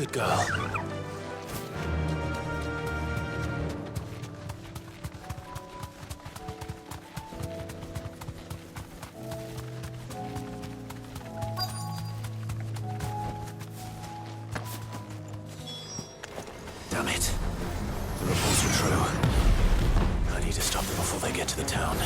Good girl. Damn it. The reports are true. I need to stop them before they get to the town.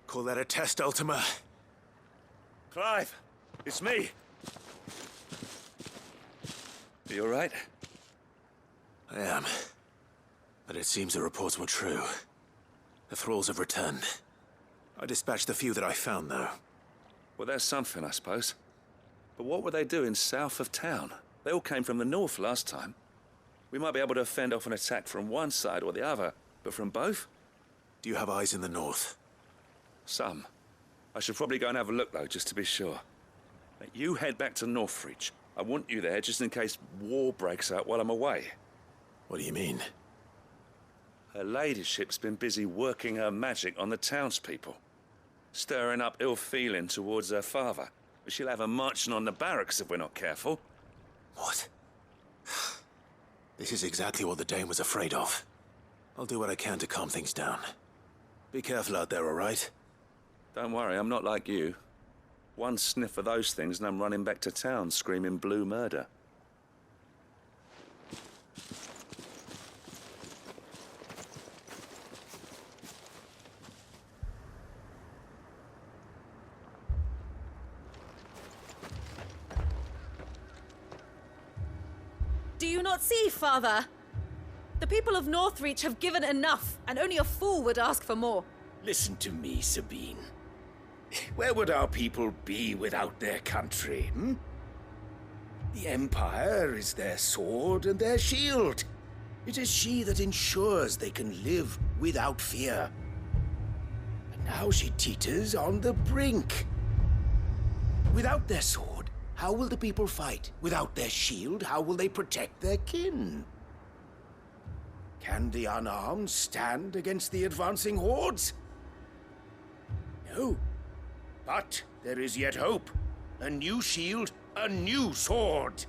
Call that a test, Ultima? Clive, it's me. Are you all right? I am. But it seems the reports were true. The thralls have returned. I dispatched the few that I found, though. Well, there's something, I suppose. But what were they doing south of town? They all came from the north last time. We might be able to fend off an attack from one side or the other, but from both? Do you have eyes in the north? Some. I should probably go and have a look, though, just to be sure. Now, you head back to Northreach. I want you there just in case war breaks out while I'm away. What do you mean? Her ladyship's been busy working her magic on the townspeople, stirring up ill feeling towards her father. She'll have her marching on the barracks if we're not careful. What? This is exactly what the Dane was afraid of. I'll do what I can to calm things down. Be careful out there, all right? Don't worry, I'm not like you. One sniff of those things and I'm running back to town screaming blue murder. Do you not see, Father? The people of Northreach have given enough, and only a fool would ask for more. Listen to me, Sabine. Where would our people be without their country, hmm? The Empire is their sword and their shield. It is she that ensures they can live without fear. But now she teeters on the brink. Without their sword, how will the people fight? Without their shield, how will they protect their kin? Can the unarmed stand against the advancing hordes? No. But there is yet hope. A new shield, a new sword.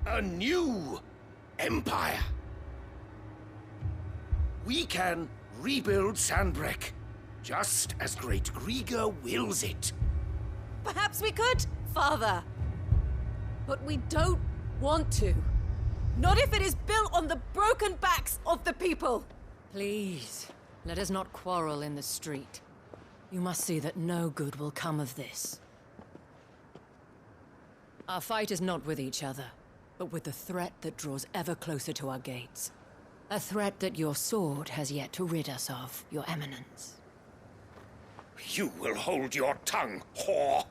A new empire. We can rebuild Sandbreck, just as Great Griga wills it. Perhaps we could, Father. But we don't want to. Not if it is built on the broken backs of the people. Please, let us not quarrel in the street. You must see that no good will come of this. Our fight is not with each other, but with the threat that draws ever closer to our gates. A threat that your sword has yet to rid us of, Your Eminence. You will hold your tongue, whore!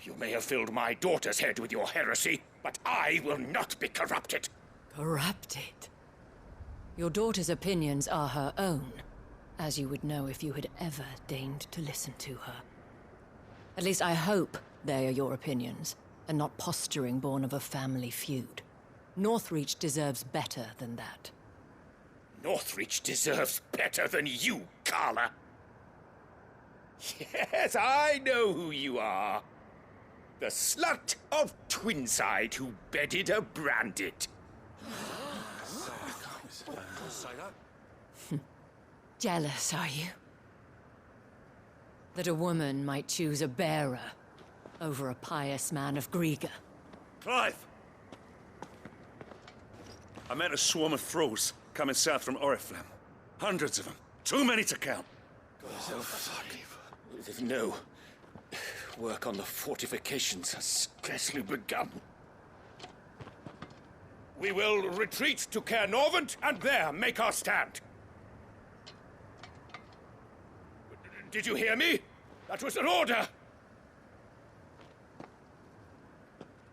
You may have filled my daughter's head with your heresy, but I will not be corrupted. Corrupted? Your daughter's opinions are her own, as you would know if you had ever deigned to listen to her. At least I hope they are your opinions, and not posturing born of a family feud. Northreach deserves better than that. Northreach deserves better than you, Carla. Yes, I know who you are. The slut of Twinside who bedded a Branded. Jealous, are you? That a woman might choose a bearer over a pious man of Griga. Clive! I met a swarm of thralls coming south from Oriflamme. Hundreds of them. Too many to count. No. Work on the fortifications has scarcely begun. We will retreat to Caer Norvent and there make our stand. Did you hear me? That was an order!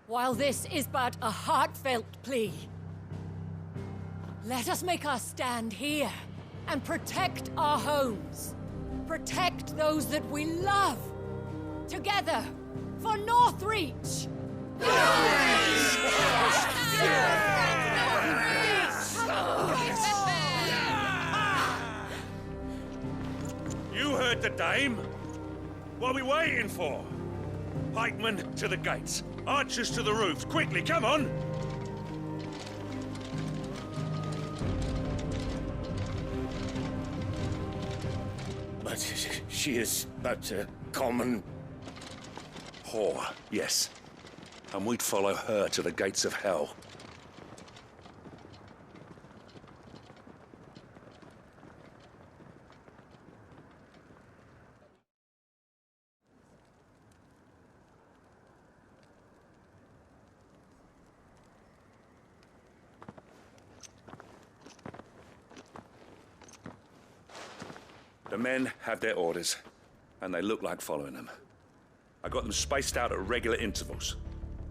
While this is but a heartfelt plea, let us make our stand here and protect our homes. Protect those that we love. Together, for Northreach! You heard the dame. What are we waiting for? Pikemen to the gates. Archers to the roofs. Quickly, come on! But she is but a common... Whore, yes. And we'd follow her to the gates of hell. The men have their orders, and they look like following them. I got them spaced out at regular intervals.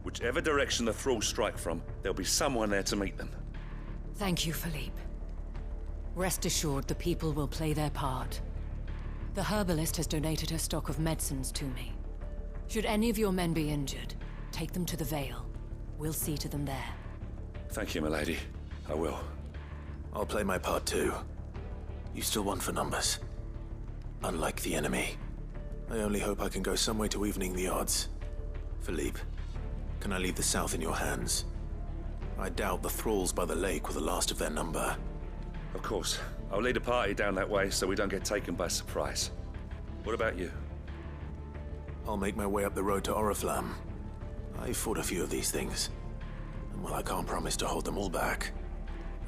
Whichever direction the thralls strike from, there'll be someone there to meet them. Thank you, Philippe. Rest assured the people will play their part. The herbalist has donated her stock of medicines to me. Should any of your men be injured, take them to the Vale. We'll see to them there. Thank you, milady. I will. I'll play my part too. You still want for numbers. Unlike the enemy. I only hope I can go some way to evening the odds. Philippe, can I leave the south in your hands? I doubt the thralls by the lake were the last of their number. Of course. I'll lead a party down that way so we don't get taken by surprise. What about you? I'll make my way up the road to Oriflamme. I fought a few of these things. And while I can't promise to hold them all back,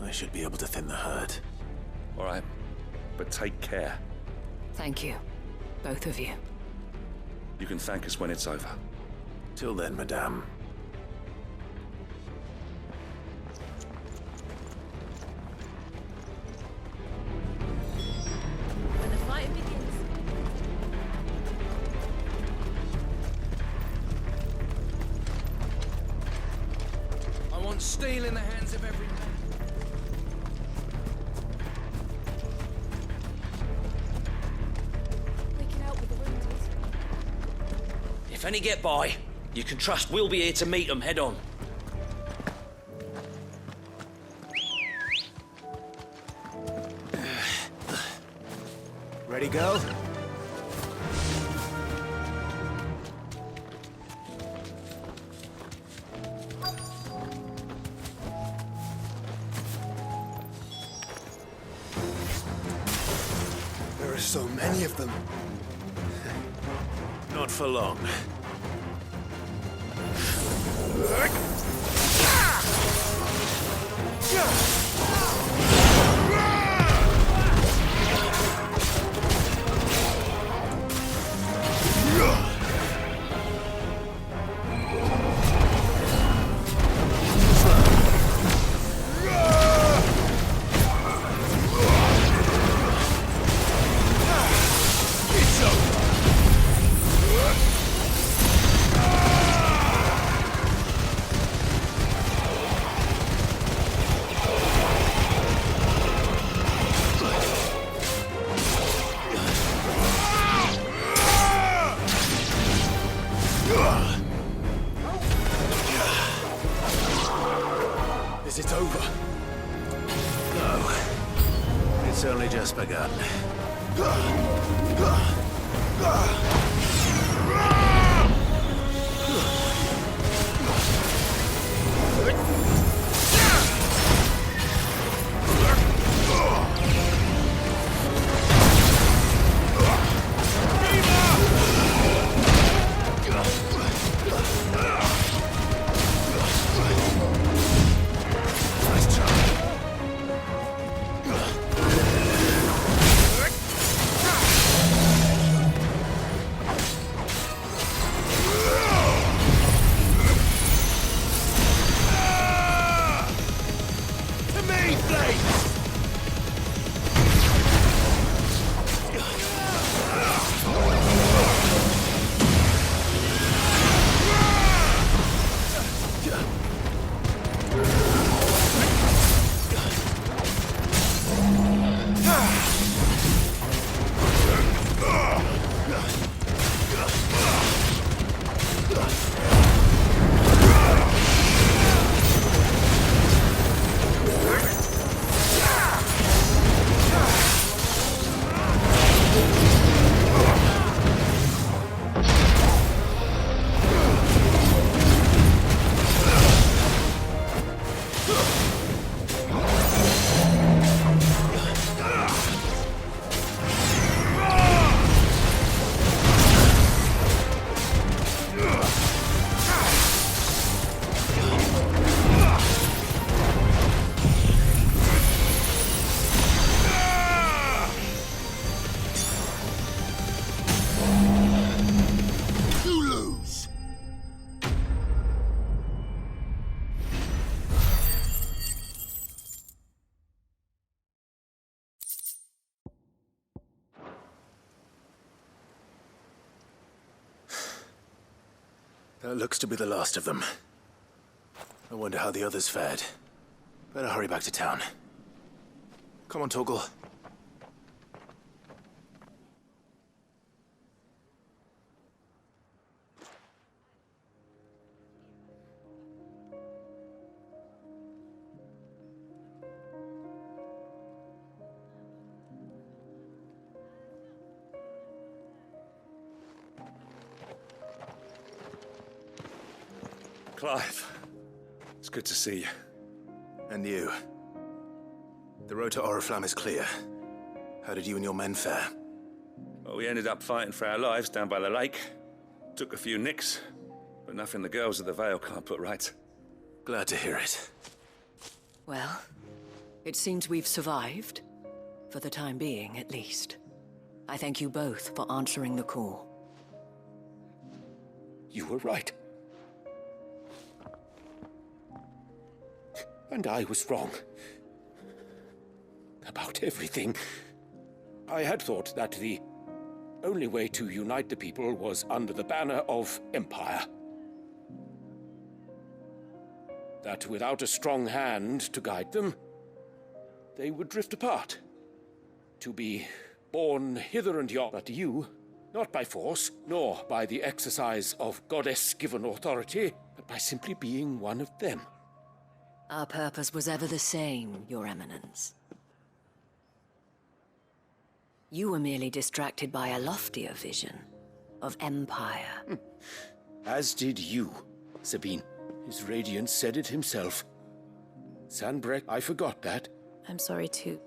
I should be able to thin the herd. All right. But take care. Thank you. Both of you. You can thank us when it's over. Till then, madame. When the fight begins. I want steel in the hands of every man. If any get by, you can trust we'll be here to meet them head on. Ready, go? There are so many of them. Not for long. is it over? No. It's only just begun. That looks to be the last of them. I wonder how the others fared. Better hurry back to town. Come on, Torgal. Clive, it's good to see you. And you. The road to Oriflamme is clear. How did you and your men fare? Well, we ended up fighting for our lives down by the lake. Took a few nicks, but nothing the girls of the Vale can't put right. Glad to hear it. Well, it seems we've survived. For the time being, at least. I thank you both for answering the call. You were right. And I was wrong. About everything. I had thought that the only way to unite the people was under the banner of Empire. That without a strong hand to guide them, they would drift apart. To be born hither and yon, but you, not by force, nor by the exercise of goddess-given authority, but by simply being one of them. Our purpose was ever the same, Your Eminence. You were merely distracted by a loftier vision of Empire. As did you, Sabine. His radiance said it himself. Sanbreque, I forgot that. I'm sorry too.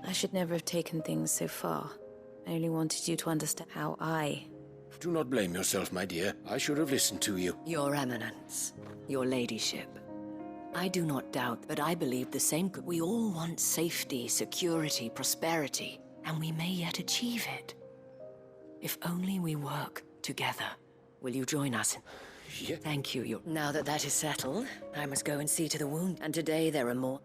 I should never have taken things so far. I only wanted you to understand how I... Do not blame yourself, my dear. I should have listened to you. Your Eminence, Your Ladyship. I do not doubt, but I believe the same. We all want safety, security, prosperity, and we may yet achieve it. If only we work together. Will you join us? Yeah. Thank you. Now that that is settled, I must go and see to the wound, and today there are more.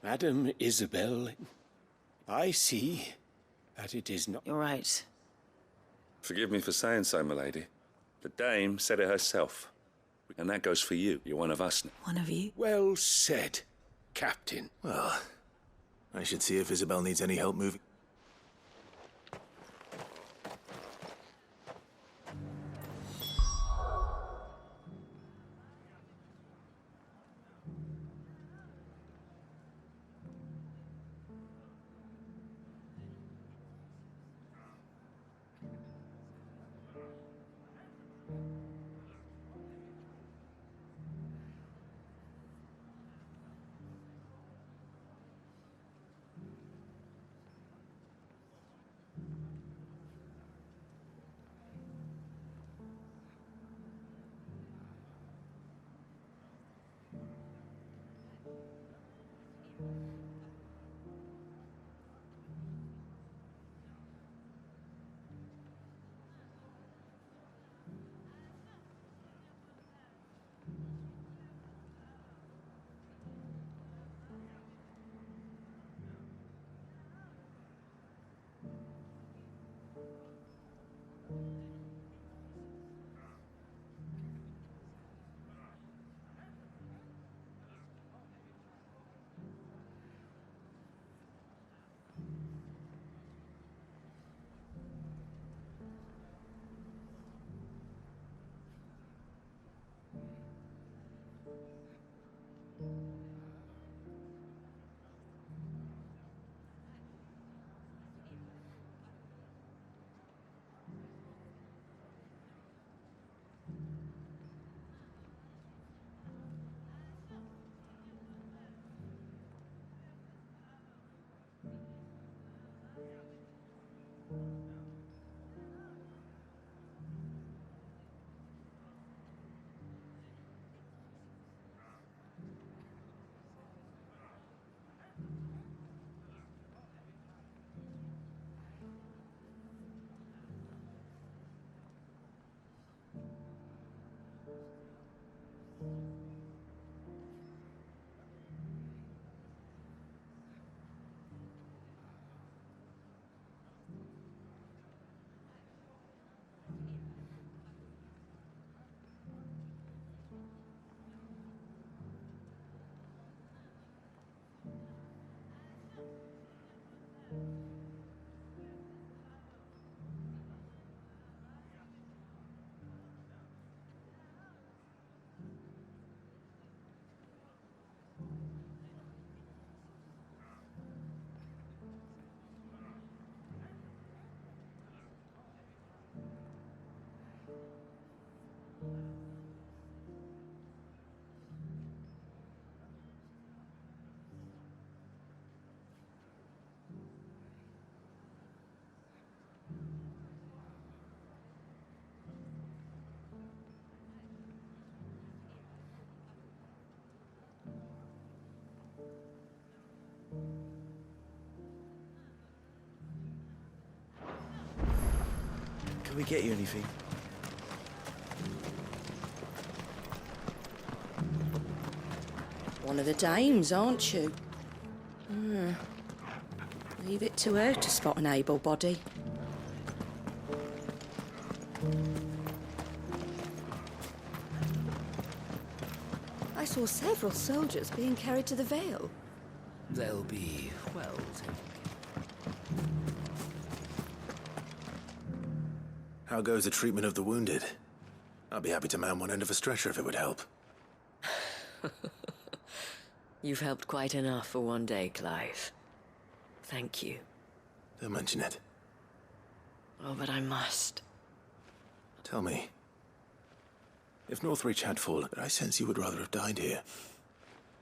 Madam Isabel, I see that it is not... You're right. Forgive me for saying so, my lady. The dame said it herself. And that goes for you. You're one of us now. One of you? Well said, Captain. Well, I should see if Isabel needs any help moving. we get you anything? One of the dames, aren't you? Leave it to her to spot an able body. I saw several soldiers being carried to the Vale. They'll be well taken. How goes the treatment of the wounded? I'd be happy to man one end of a stretcher if it would help. You've helped quite enough for one day, Clive. Thank you. Don't mention it. Oh, but I must. Tell me, if Northreach had fallen, I sense you would rather have died here.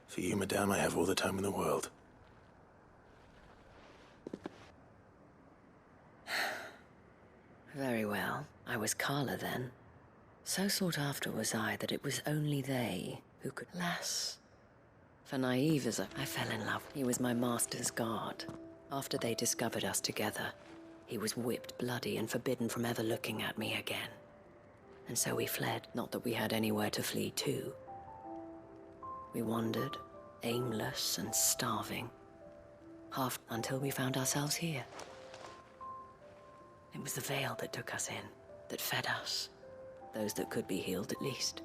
For you, madame, I have all the time in the world. Very well. I was Carla then. So sought after was I that it was only they who could... Alas, for naive as I fell in love. He was my master's guard. After they discovered us together, he was whipped bloody and forbidden from ever looking at me again. And so we fled, not that we had anywhere to flee to. We wandered, aimless and starving, half until we found ourselves here. It was the Vale that took us in, that fed us. Those that could be healed, at least.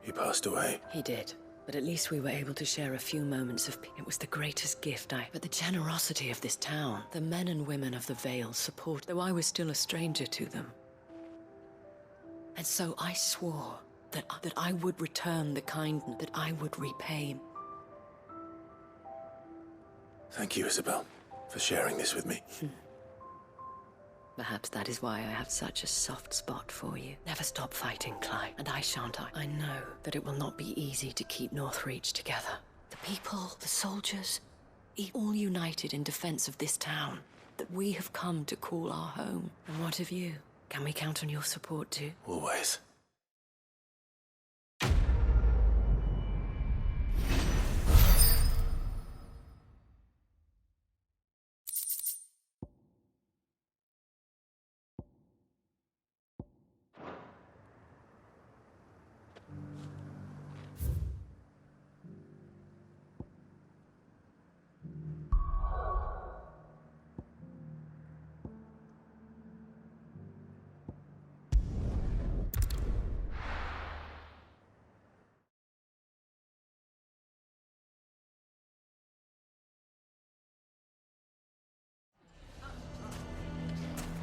He passed away. He did. But at least we were able to share a few moments of peace. It was the greatest gift But the generosity of this town, the men and women of the Vale support, though I was still a stranger to them. And so I swore that I would return the kindness, that I would repay. Thank you, Isabel, for sharing this with me. Perhaps that is why I have such a soft spot for you. Never stop fighting, Clive, and I shan't. I know that it will not be easy to keep Northreach together. The people, the soldiers, all united in defense of this town that we have come to call our home. And what of you? Can we count on your support too? Always.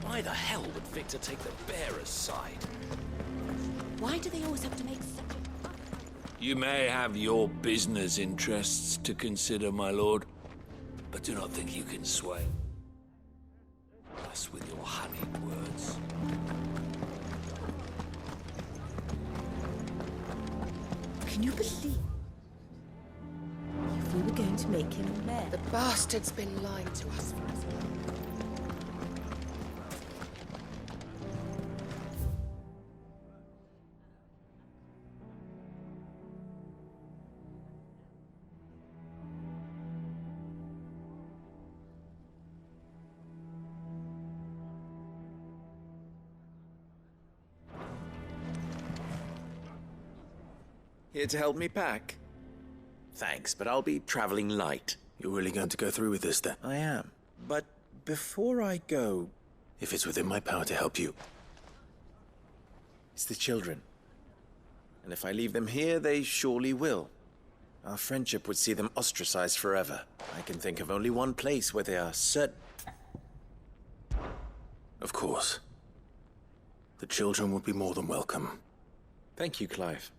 Why the hell would Victor take the bearer's side? Why do they always have to make such a... You may have your business interests to consider, my lord, but do not think you can sway us with your honeyed words. Can you believe? If we were going to make him mayor... The bastard's been lying to us for as long. Here to help me pack? Thanks, but I'll be traveling light. You're really going to go through with this, then? I am. But before I go... If it's within my power to help you. It's the children. And if I leave them here, they surely will. Our friendship would see them ostracized forever. I can think of only one place where they are certain... Of course. The children would be more than welcome. Thank you, Clive.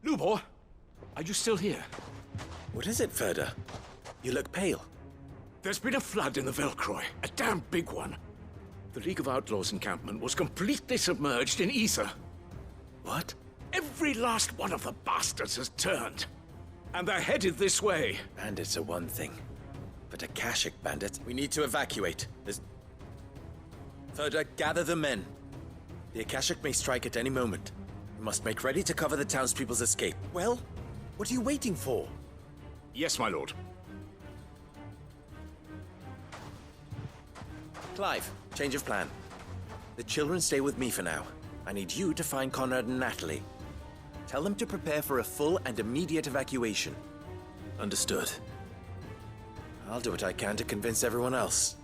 Lubor, are you still here? What is it, Ferda? You look pale. There's been a flood in the Velcroy, a damn big one. The League of Outlaws encampment was completely submerged in ether. What? Every last one of the bastards has turned. And they're headed this way. Bandits are one thing. But Akashic bandits, we need to evacuate. Ferda, gather the men. The Akashic may strike at any moment. We must make ready to cover the townspeople's escape. Well, what are you waiting for? Yes, my lord. Clive, change of plan. The children stay with me for now. I need you to find Conrad and Natalie. Tell them to prepare for a full and immediate evacuation. Understood. I'll do what I can to convince everyone else.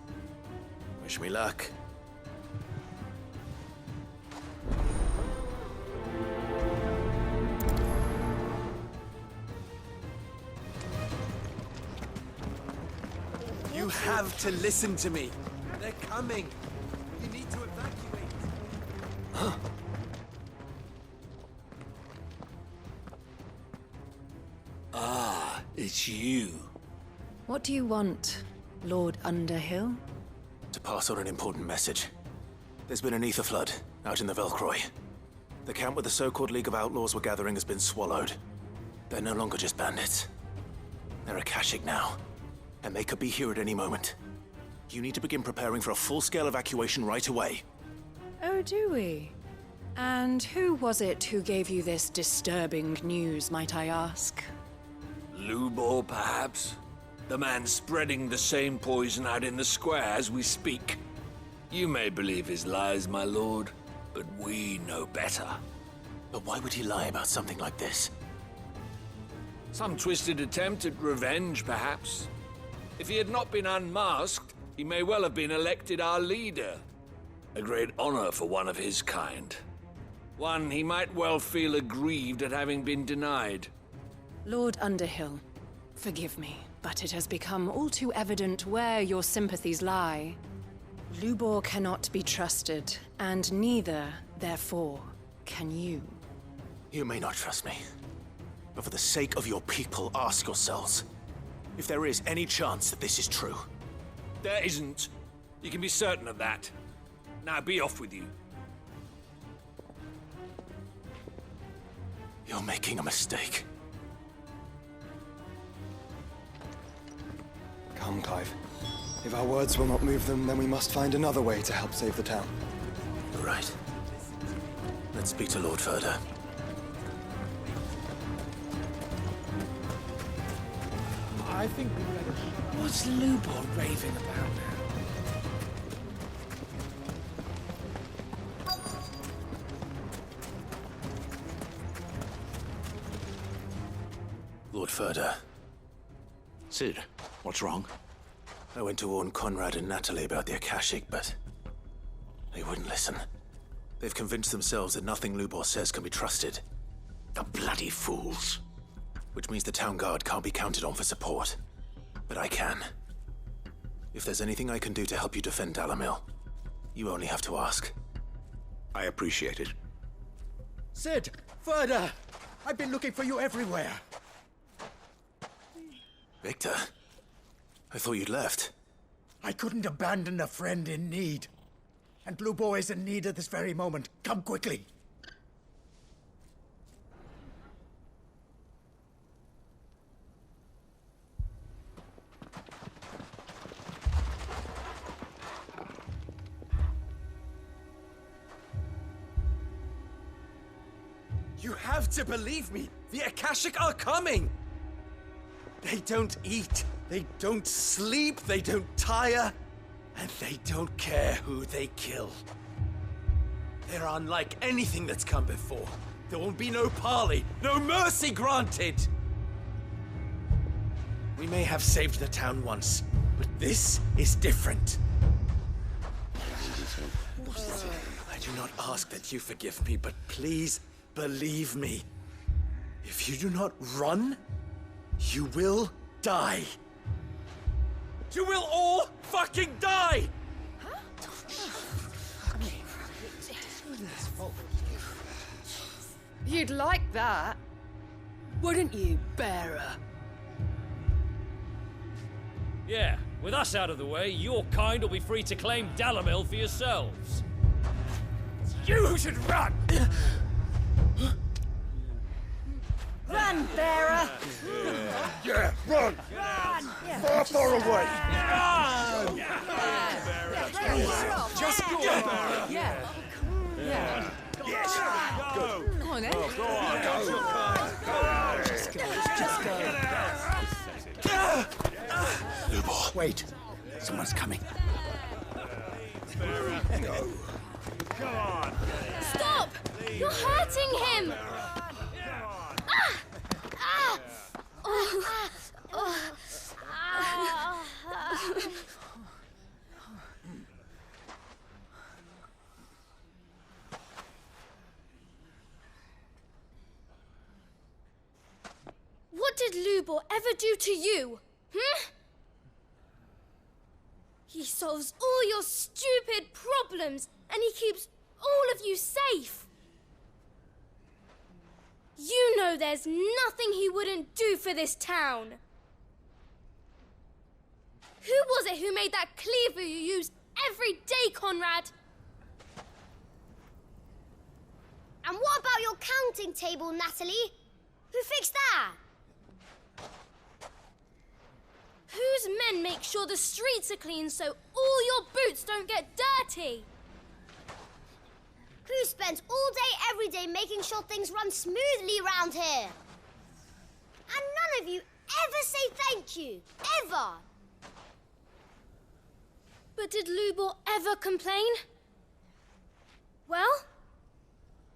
Wish me luck. You have to listen to me. They're coming. You need to evacuate. Ah, it's you. What do you want, Lord Underhill? To pass on an important message. There's been an ether flood out in the Velcroy. The camp where the so-called League of Outlaws were gathering has been swallowed. They're no longer just bandits. They're Akashic now, and they could be here at any moment. You need to begin preparing for a full-scale evacuation right away. Oh, do we? And who was it who gave you this disturbing news, might I ask? Lubor, perhaps? The man spreading the same poison out in the square as we speak. You may believe his lies, my lord, but we know better. But why would he lie about something like this? Some twisted attempt at revenge, perhaps. If he had not been unmasked, he may well have been elected our leader. A great honor for one of his kind. One he might well feel aggrieved at having been denied. Lord Underhill, forgive me, but it has become all too evident where your sympathies lie. Lubor cannot be trusted, and neither, therefore, can you. You may not trust me, but for the sake of your people, ask yourselves if there is any chance that this is true. There isn't. You can be certain of that. Now be off with you. You're making a mistake. Come, Clive. If our words will not move them, then we must find another way to help save the town. You're right. Let's speak to Lord Ferda. I think we better... What's Lubor raving about now? Lord Ferda. Sid, what's wrong? I went to warn Conrad and Natalie about the Akashic, but they wouldn't listen. They've convinced themselves that nothing Lubor says can be trusted. The bloody fools. Which means the town guard can't be counted on for support. But I can. If there's anything I can do to help you defend Dalamil, you only have to ask. I appreciate it. Sid! Ferda! I've been looking for you everywhere. Victor? I thought you'd left. I couldn't abandon a friend in need. And Lubor is in need at this very moment. Come quickly. You have to believe me! The Akashic are coming! They don't eat, they don't sleep, they don't tire, and they don't care who they kill. They're unlike anything that's come before. There will be no parley, no mercy granted! We may have saved the town once, but this is different. I do not ask that you forgive me, but please believe me. If you do not run, you will die. You will all fucking die! You'd like that, wouldn't you, bearer? Yeah, with us out of the way, your kind will be free to claim Dalamil for yourselves. You should run! Run, bearer! Yeah, run! Run! Far away! Run! Just go! Yeah. Yeah. Yes! Go! Come on, then. Go on! Go! Just go. Lubor. Wait. Someone's coming. Go. Stop! You're hurting him! What did Lubor ever do to you? He solves all your stupid problems, and he keeps all of you safe. You know there's nothing he wouldn't do for this town. Who was it who made that cleaver you use every day, Conrad? And what about your counting table, Natalie? Who fixed that? Whose men make sure the streets are clean so all your boots don't get dirty? Who spends all day, every day making sure things run smoothly around here? And none of you ever say thank you. Ever. But did Lubor ever complain? Well,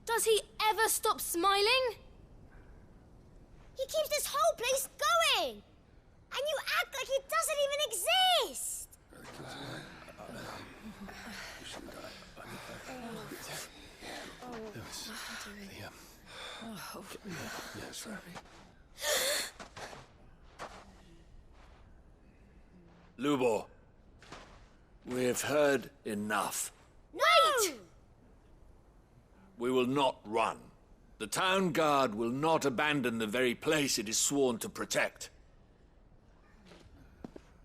does he ever stop smiling? He keeps this whole place going. And you act like it doesn't even exist! Lubor, we've heard enough. Wait! We will not run. The town guard will not abandon the very place it is sworn to protect.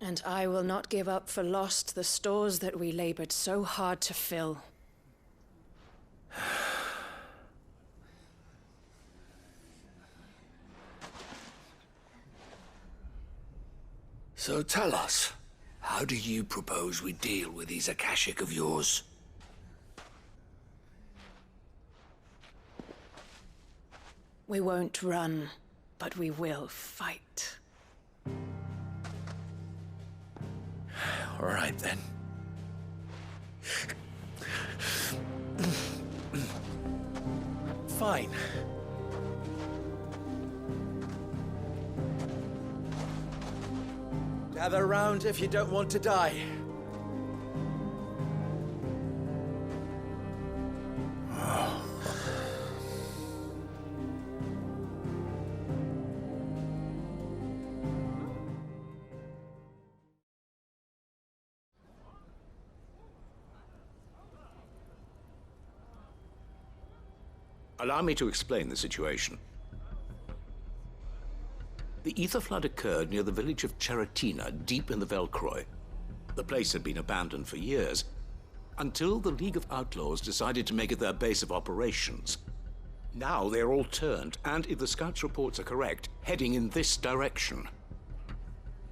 And I will not give up for lost the stores that we labored so hard to fill. So tell us, how do you propose we deal with these Akashic of yours? We won't run, but we will fight. All right, then. Fine. Gather round if you don't want to die. Allow me to explain the situation. The ether flood occurred near the village of Cheratina, deep in the Velcroy. The place had been abandoned for years, until the League of Outlaws decided to make it their base of operations. Now they're all turned, and if the scouts' reports are correct, heading in this direction.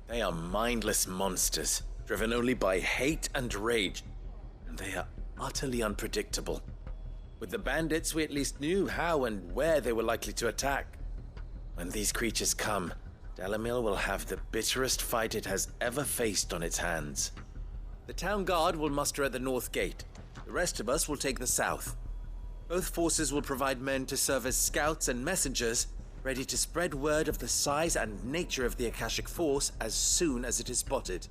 They are mindless monsters, driven only by hate and rage, and they are utterly unpredictable. With the bandits, we at least knew how and where they were likely to attack. When these creatures come, Dalamil will have the bitterest fight it has ever faced on its hands. The town guard will muster at the north gate. The rest of us will take the south. Both forces will provide men to serve as scouts and messengers, ready to spread word of the size and nature of the Akashic force as soon as it is spotted.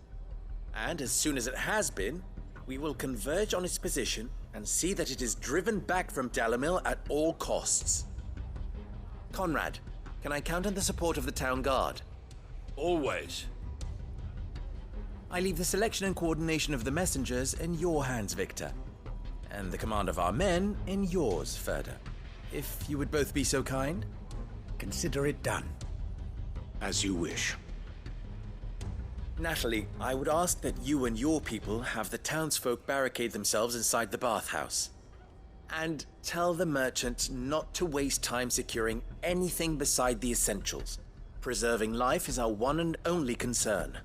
And as soon as it has been, we will converge on its position and see that it is driven back from Dalamil at all costs. Conrad, can I count on the support of the town guard? Always. I leave the selection and coordination of the messengers in your hands, Victor. And the command of our men in yours, Ferda. If you would both be so kind. Consider it done. As you wish. Natalie, I would ask that you and your people have the townsfolk barricade themselves inside the bathhouse. And tell the merchant not to waste time securing anything beside the essentials. Preserving life is our one and only concern.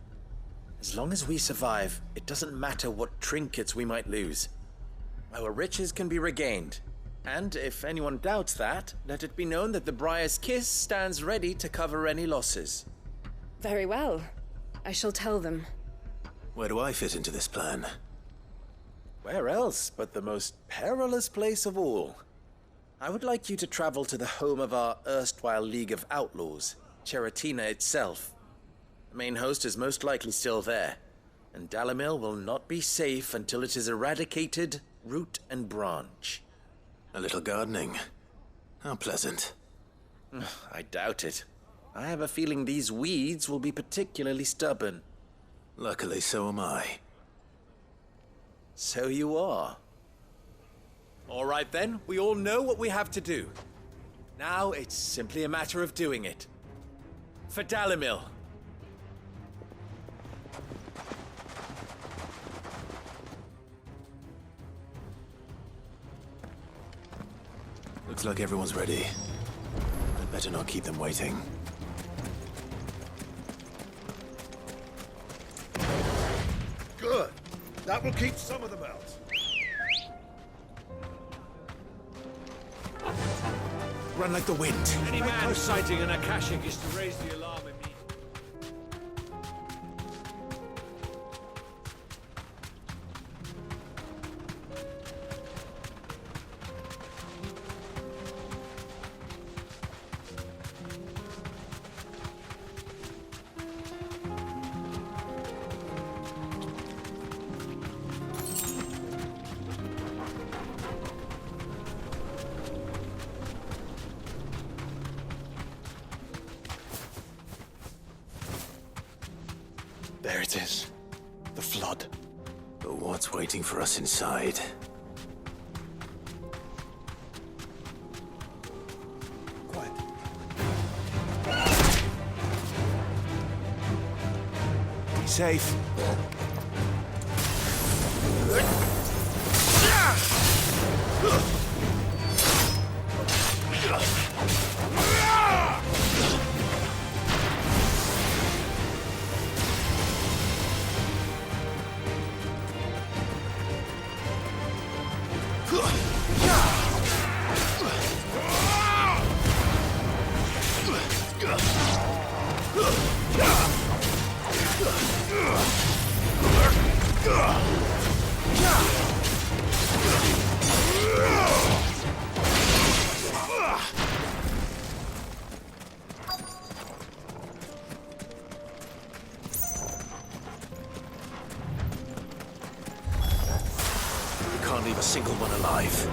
As long as we survive, it doesn't matter what trinkets we might lose. Our riches can be regained. And if anyone doubts that, let it be known that the Briar's Kiss stands ready to cover any losses. Very well. I shall tell them. Where do I fit into this plan? Where else but the most perilous place of all? I would like you to travel to the home of our erstwhile League of Outlaws, Cheratina itself. The main host is most likely still there, and Dalimil will not be safe until it is eradicated, root and branch. A little gardening. How pleasant. I doubt it. I have a feeling these weeds will be particularly stubborn. Luckily, so am I. So you are. All right then, we all know what we have to do. Now it's simply a matter of doing it. For Dalimil. Looks like everyone's ready. I'd better not keep them waiting. Good. That will keep some of them out. Run like the wind. Any man sighting an Akashic is to raise the alarm immediately. There it is. The flood. But what's waiting for us inside? Quiet. Be safe. Can't leave a single one alive.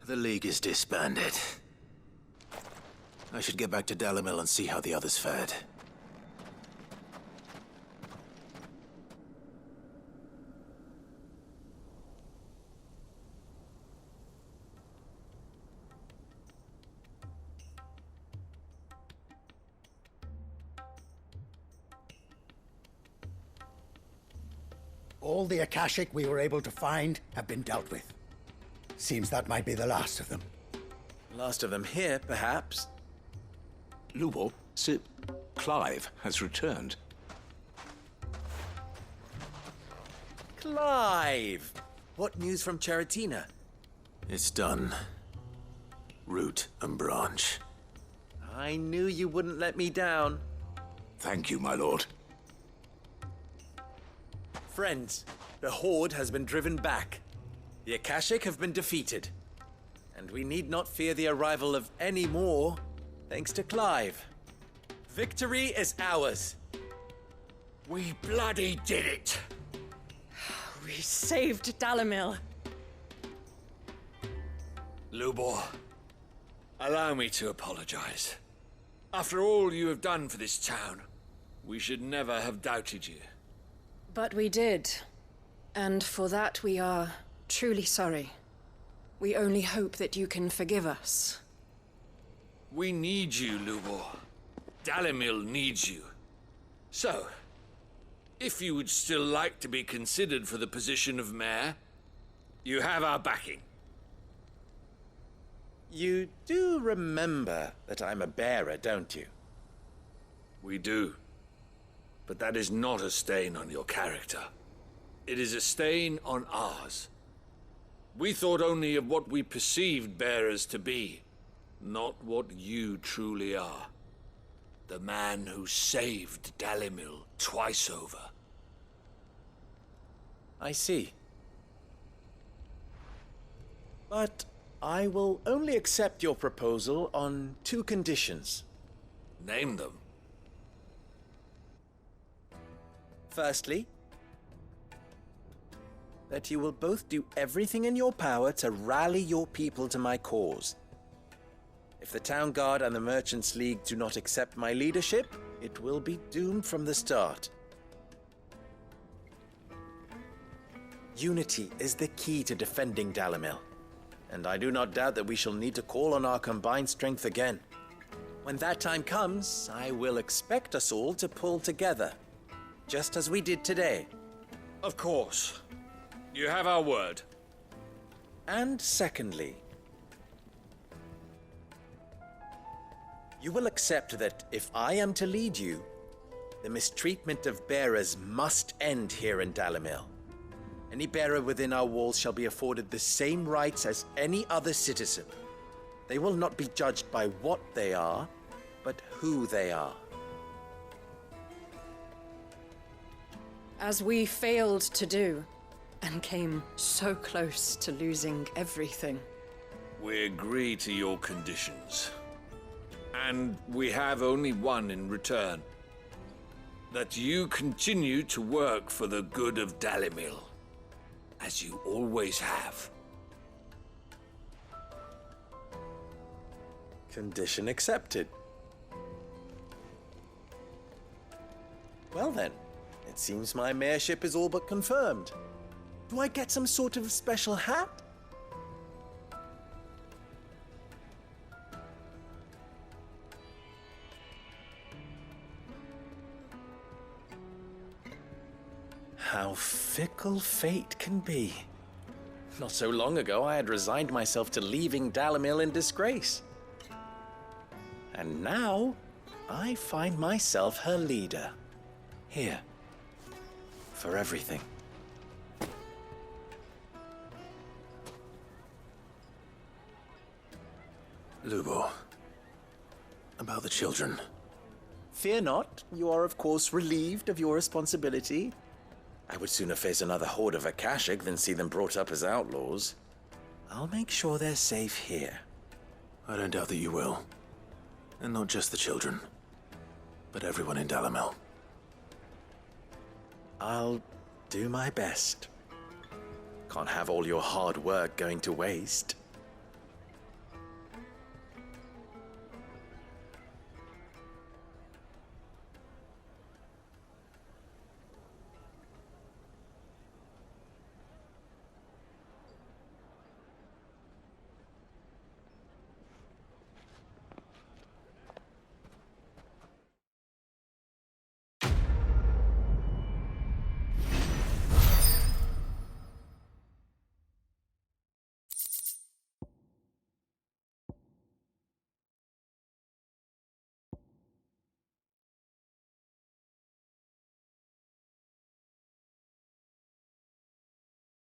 The League is disbanded. I should get back to Dalimil and see how the others fared. All the Akashic we were able to find have been dealt with. Seems that might be the last of them. Last of them here, perhaps. Lubor, Sir Clive has returned. Clive! What news from Charatina? It's done. Root and branch. I knew you wouldn't let me down. Thank you, my lord. Friends, the Horde has been driven back. The Akashic have been defeated. And we need not fear the arrival of any more, thanks to Clive. Victory is ours. We bloody did it! We saved Dalimil. Lubor, allow me to apologize. After all you have done for this town, we should never have doubted you. But we did. And for that we are truly sorry. We only hope that you can forgive us. We need you, Lubor. Dalimil needs you. So, if you would still like to be considered for the position of mayor, you have our backing. You do remember that I'm a bearer, don't you? We do. But that is not a stain on your character. It is a stain on ours. We thought only of what we perceived bearers to be, not what you truly are. The man who saved Dalimil twice over. I see. But I will only accept your proposal on 2 conditions. Name them. Firstly, that you will both do everything in your power to rally your people to my cause. If the Town Guard and the Merchants League do not accept my leadership, it will be doomed from the start. Unity is the key to defending Dalimil, and I do not doubt that we shall need to call on our combined strength again. When that time comes, I will expect us all to pull together, just as we did today. Of course. You have our word. And secondly, you will accept that if I am to lead you, the mistreatment of bearers must end here in Dalimil. Any bearer within our walls shall be afforded the same rights as any other citizen. They will not be judged by what they are, but who they are. As we failed to do, and came so close to losing everything. We agree to your conditions. And we have only one in return. That you continue to work for the good of Dalimil, as you always have. Condition accepted. Well then, it seems my mayorship is all but confirmed. Do I get some sort of special hat? How fickle fate can be. Not so long ago, I had resigned myself to leaving Dalimil in disgrace. And now, I find myself her leader. Here. For everything. Lubor. About the children. Fear not. You are, of course, relieved of your responsibility. I would sooner face another horde of Akashic than see them brought up as outlaws. I'll make sure they're safe here. I don't doubt that you will. And not just the children, but everyone in Dalimil. I'll do my best. Can't have all your hard work going to waste.